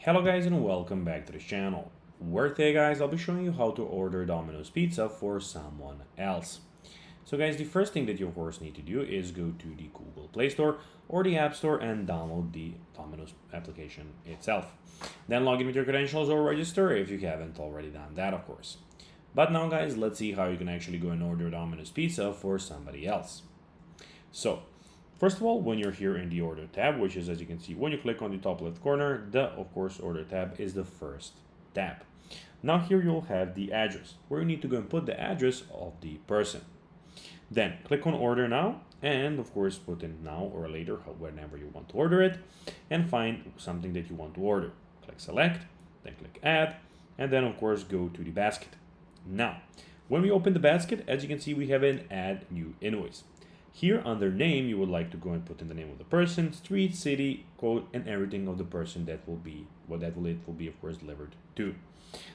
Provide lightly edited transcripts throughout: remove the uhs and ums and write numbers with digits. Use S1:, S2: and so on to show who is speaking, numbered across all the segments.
S1: Hello guys and welcome back to this channel, where today guys I'll be showing you how to order Domino's pizza for someone else. So guys, the first thing that you of course need to do is go to the Google Play Store or the App Store and download the Domino's application itself. Then log in with your credentials or register if you haven't already done that, of course. But now guys, let's see how you can actually go and order Domino's pizza for somebody else. So first of all, when you're here in the order tab, which is, as you can see, when you click on the top left corner, the of course order tab is the first tab. Now here you'll have the address, where you need to go and put the address of the person. Then click on order now, and of course put in now or later, whenever you want to order it, and find something that you want to order. Click select, then click add, and then of course go to the basket. Now, when we open the basket, as you can see, we have an add new invoice. Here under name, you would like to go and put in the name of the person, street, city, code, and everything of the person that will be, it will be of course delivered to.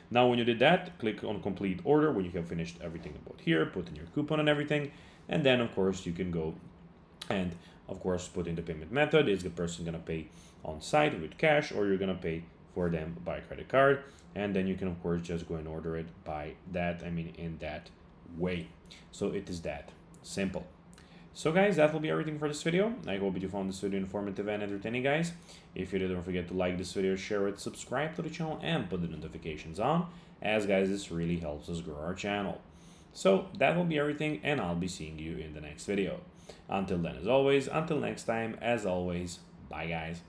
S1: Now when you did that, click on complete order when you have finished everything about here, put in your coupon and everything, and then of course you can go and of course put in the payment method. Is the person gonna pay on site with cash, or you're gonna pay for them by credit card? And then you can of course just go and order it by that, in that way. So it is that simple. So guys, that will be everything for this video. I hope you found this video informative and entertaining, guys. If you did, don't forget to like this video, share it, subscribe to the channel, and put the notifications on, as guys, this really helps us grow our channel. So that will be everything, and I'll be seeing you in the next video. Until then, as always, until next time, as always, bye guys.